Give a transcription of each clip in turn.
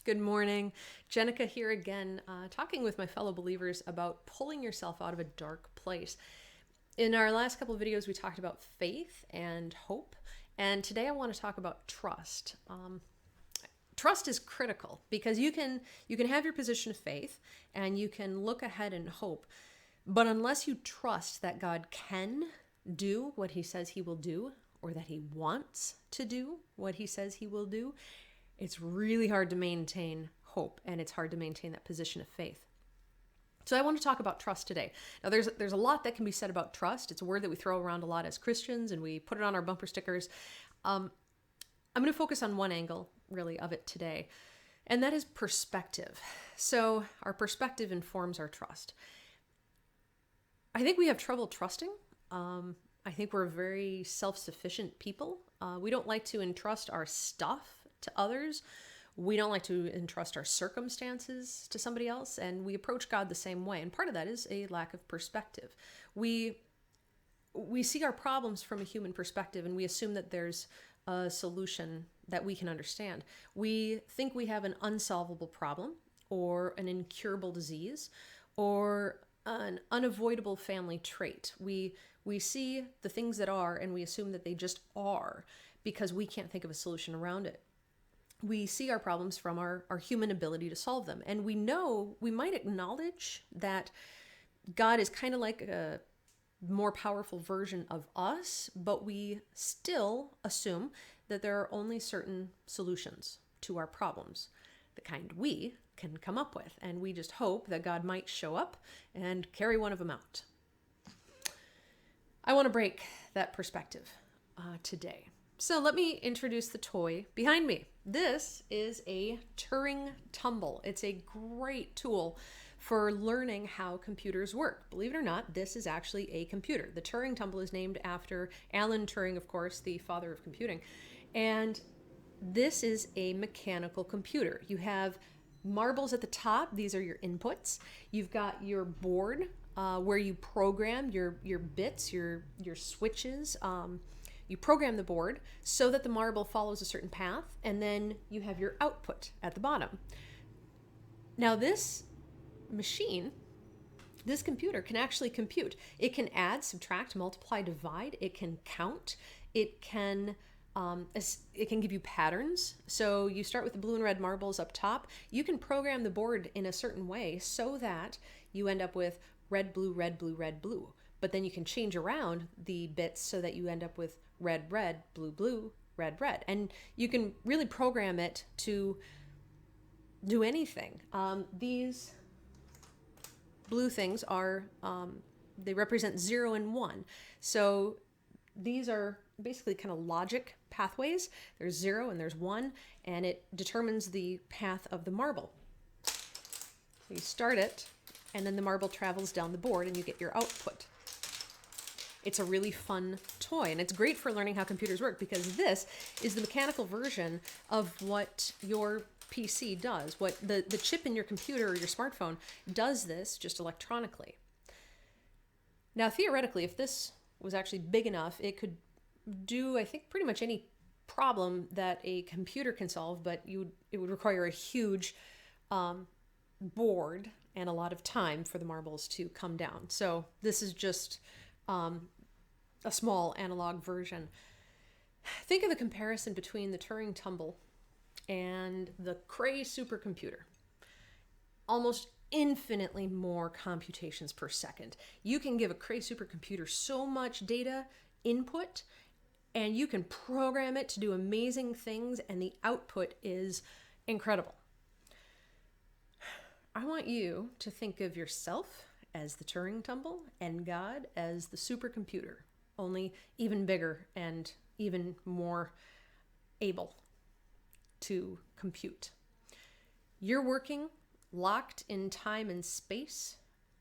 Good morning. Jenica here again, talking with my fellow believers about pulling yourself out of a dark place. In our last couple of videos, we talked about faith and hope, and today I want to talk about trust. Trust is critical because you can have your position of faith and you can look ahead and hope, but unless you trust that God can do what He says He will do, or that He wants to do what He says He will do, it's really hard to maintain hope, and it's hard to maintain that position of faith. So I want to talk about trust today. Now, there's a lot that can be said about trust. It's a word that we throw around a lot as Christians, and we put it on our bumper stickers. I'm going to focus on one angle, really, of it today, and that is perspective. So our perspective informs our trust. I think we have trouble trusting. I think we're very self-sufficient people. We don't like to entrust our stuff to others. We don't like to entrust our circumstances to somebody else, and we approach God the same way. And part of that is a lack of perspective. We see our problems from a human perspective, and we assume that there's a solution that we can understand. We think we have an unsolvable problem, or an incurable disease, or an unavoidable family trait. We see the things that are, and we assume that they just are because we can't think of a solution around it. We see our problems from our human ability to solve them. And we know, we might acknowledge that God is kind of like a more powerful version of us, but we still assume that there are only certain solutions to our problems, the kind we can come up with. And we just hope that God might show up and carry one of them out. I want to break that perspective today. So let me introduce the toy behind me. This is a Turing tumble. It's a great tool for learning how computers work. Believe it or not, this is actually a computer. The Turing tumble is named after Alan Turing, of course, the father of computing. And this is a mechanical computer. You have marbles at the top. These are your inputs. You've got your board where you program your bits, your switches. You program the board so that the marble follows a certain path, and then you have your output at the bottom. Now this machine, this computer can actually compute. It can add, subtract, multiply, divide. It can count. It can give you patterns. So you start with the blue and red marbles up top. You can program the board in a certain way so that you end up with red, blue, red, blue, red, blue. But then you can change around the bits so that you end up with red, red, blue, blue, red, red. And you can really program it to do anything. These blue things are, they represent 0 and 1. So these are basically kind of logic pathways. There's 0 and there's 1, and it determines the path of the marble. You start it, and then the marble travels down the board, and you get your output. It's a really fun toy, and it's great for learning how computers work because this is the mechanical version of what your PC does. What the chip in your computer or your smartphone does this just electronically. Now, theoretically, if this was actually big enough, it could do, I think, pretty much any problem that a computer can solve, but it would require a huge board and a lot of time for the marbles to come down. So this is just a small analog version. Think of the comparison between the Turing tumble and the Cray Supercomputer. Almost infinitely more computations per second. You can give a Cray Supercomputer so much data input, and you can program it to do amazing things, and the output is incredible. I want you to think of yourself as the Turing tumble and God as the supercomputer, only even bigger and even more able to compute. You're working locked in time and space.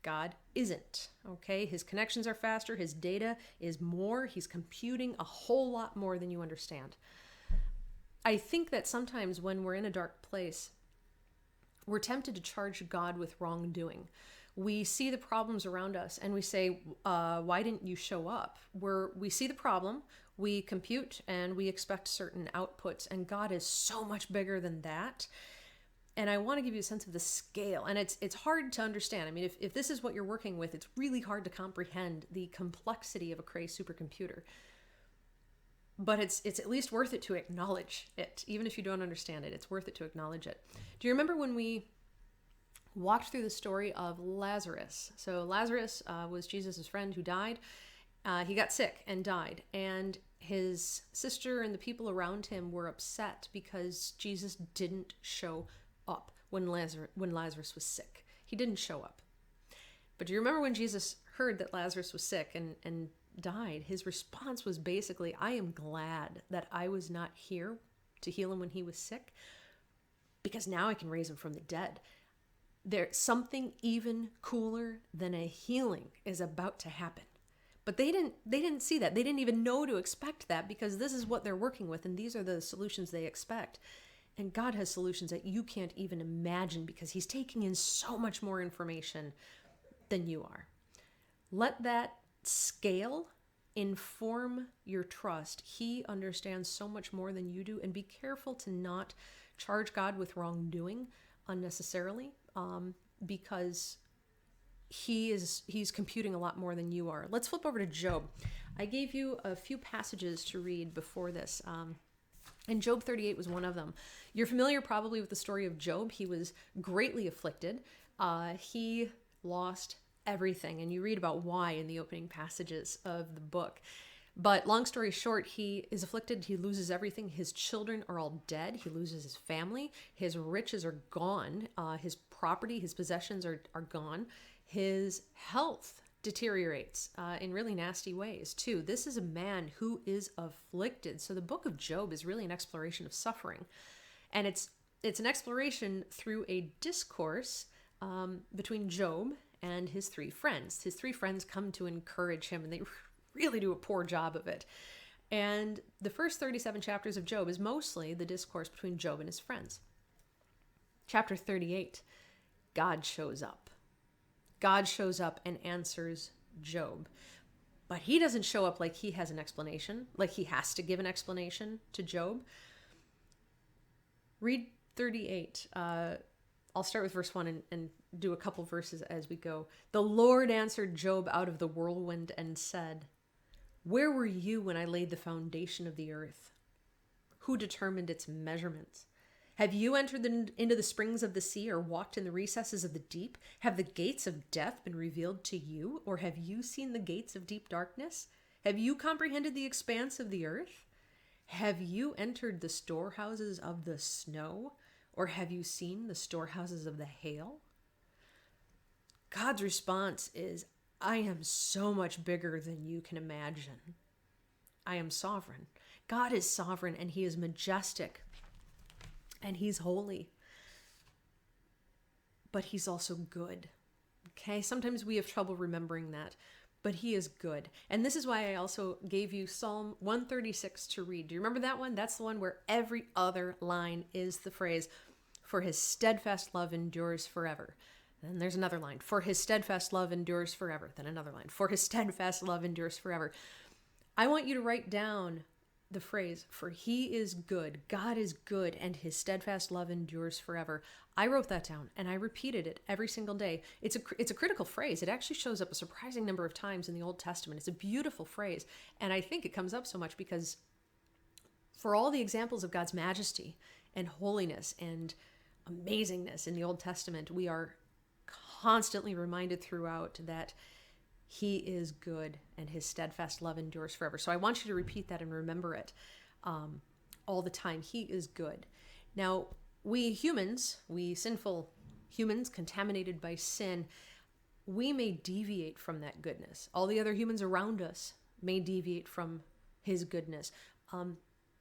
God isn't, okay? His connections are faster, his data is more, he's computing a whole lot more than you understand. I think that sometimes when we're in a dark place, we're tempted to charge God with wrongdoing. We see the problems around us and we say, why didn't you show up? We see the problem, we compute, and we expect certain outputs, and God is so much bigger than that. And I want to give you a sense of the scale. And it's hard to understand. I mean, if this is what you're working with, it's really hard to comprehend the complexity of a Cray supercomputer. But it's at least worth it to acknowledge it. Even if you don't understand it, it's worth it to acknowledge it. Do you remember when we walked through the story of Lazarus? So Lazarus was Jesus' friend who died. He got sick and died. And his sister and the people around him were upset because Jesus didn't show up when Lazarus was sick. He didn't show up. But do you remember when Jesus heard that Lazarus was sick and died? His response was basically, I am glad that I was not here to heal him when he was sick, because now I can raise him from the dead. There's something even cooler than a healing is about to happen. But they didn't see that. They didn't even know to expect that, because this is what they're working with, and these are the solutions they expect. And God has solutions that you can't even imagine, because he's taking in so much more information than you are. Let that scale inform your trust. He understands so much more than you do, and be careful to not charge God with wrongdoing unnecessarily, because he's computing a lot more than you are. Let's flip over to Job. I gave you a few passages to read before this. And Job 38 was one of them. You're familiar probably with the story of Job. He was greatly afflicted. He lost everything. And you read about why in the opening passages of the book. But long story short, he is afflicted. He loses everything. His children are all dead. He loses his family. His riches are gone. His property, his possessions are gone. His health deteriorates in really nasty ways too. This is a man who is afflicted. So the book of Job is really an exploration of suffering. And it's an exploration through a discourse between Job and his three friends. His three friends come to encourage him, and they really do a poor job of it. And the first 37 chapters of Job is mostly the discourse between Job and his friends. Chapter 38, God shows up. God shows up and answers Job. But he doesn't show up like he has an explanation, like he has to give an explanation to Job. Read 38. I'll start with verse 1 and do a couple verses as we go. The Lord answered Job out of the whirlwind and said, "Where were you when I laid the foundation of the earth? Who determined its measurements? Have you entered into the springs of the sea, or walked in the recesses of the deep? Have the gates of death been revealed to you, or have you seen the gates of deep darkness? Have you comprehended the expanse of the earth? Have you entered the storehouses of the snow, or have you seen the storehouses of the hail?" God's response is, I am so much bigger than you can imagine. I am sovereign. God is sovereign, and he is majestic. And he's holy, but he's also good. Okay, sometimes we have trouble remembering that, but he is good. And this is why I also gave you Psalm 136 to read. Do you remember that one? That's the one where every other line is the phrase, "For his steadfast love endures forever." Then there's another line, "For his steadfast love endures forever." Then another line, "For his steadfast love endures forever." I want you to write down the phrase, "For he is good, God is good, and his steadfast love endures forever." I wrote that down and I repeated it every single day. It's a critical phrase. It actually shows up a surprising number of times in the Old Testament. It's a beautiful phrase. And I think it comes up so much because for all the examples of God's majesty and holiness and amazingness in the Old Testament, we are constantly reminded throughout that he is good and his steadfast love endures forever. So I want you to repeat that and remember it all the time. He is good. Now, we humans, we sinful humans contaminated by sin, we may deviate from that goodness. All the other humans around us may deviate from his goodness.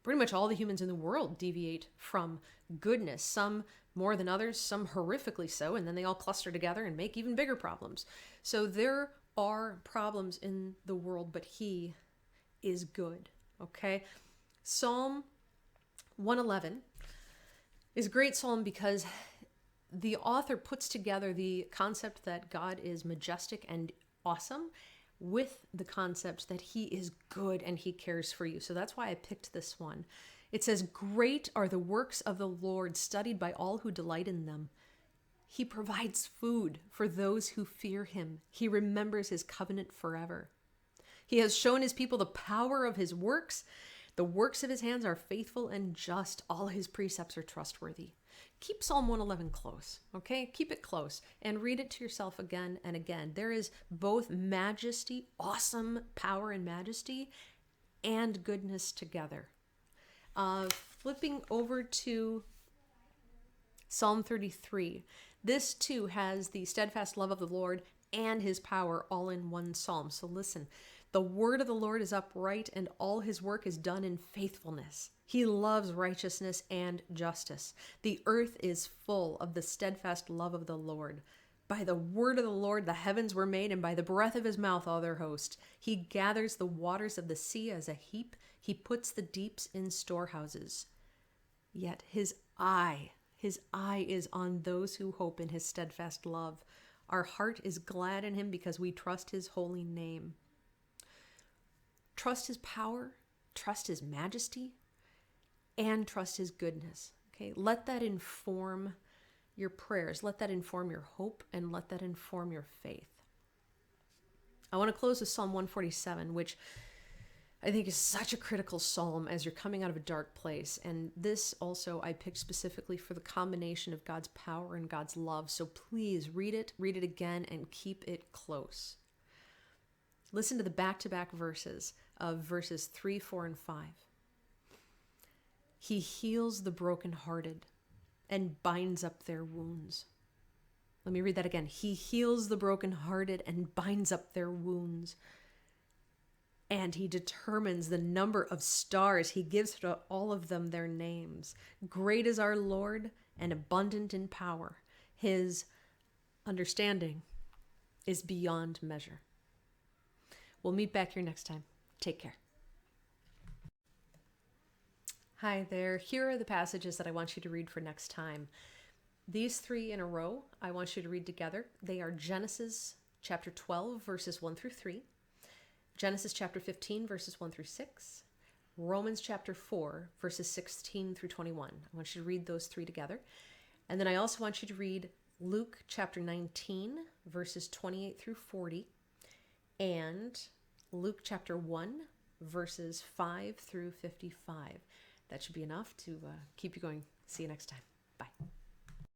Pretty much all the humans in the world deviate from goodness. Some more than others, some horrifically so, and then they all cluster together and make even bigger problems. So there are problems in the world, but he is good. Okay? Psalm 111 is a great psalm because the author puts together the concept that God is majestic and awesome with the concept that he is good and he cares for you. So that's why I picked this one. It says, "Great are the works of the Lord, studied by all who delight in them. He provides food for those who fear him. He remembers his covenant forever. He has shown his people the power of his works. The works of his hands are faithful and just. All his precepts are trustworthy." Keep Psalm 111 close, okay? Keep it close and read it to yourself again and again. There is both majesty, awesome power and majesty, and goodness together. Flipping over to Psalm 33. This too has the steadfast love of the Lord and his power all in one psalm. So listen, the word of the Lord is upright, and all his work is done in faithfulness. He loves righteousness and justice. The earth is full of the steadfast love of the Lord. By the word of the Lord the heavens were made, and by the breath of his mouth all their host. He gathers the waters of the sea as a heap. He puts the deeps in storehouses. Yet his eye is on those who hope in his steadfast love. Our heart is glad in him because we trust his holy name. Trust his power, trust his majesty, and trust his goodness. Okay, let that inform your prayers. Let that inform your hope, and let that inform your faith. I want to close with Psalm 147, which I think is such a critical psalm as you're coming out of a dark place. And this also I picked specifically for the combination of God's power and God's love. So please read it again, and keep it close. Listen to the back-to-back verses of verses 3, 4, and 5. He heals the brokenhearted and binds up their wounds. Let me read that again. He heals the brokenhearted and binds up their wounds. And he determines the number of stars. He gives to all of them their names. Great is our Lord and abundant in power. His understanding is beyond measure. We'll meet back here next time. Take care. Hi there. Here are the passages that I want you to read for next time. These 3 in a row, I want you to read together. They are Genesis chapter 12, verses 1 through 3. Genesis chapter 15, verses 1 through 6. Romans chapter 4, verses 16 through 21. I want you to read those 3 together. And then I also want you to read Luke chapter 19, verses 28 through 40. And Luke chapter 1, verses 5 through 55. That should be enough to keep you going. See you next time. Bye.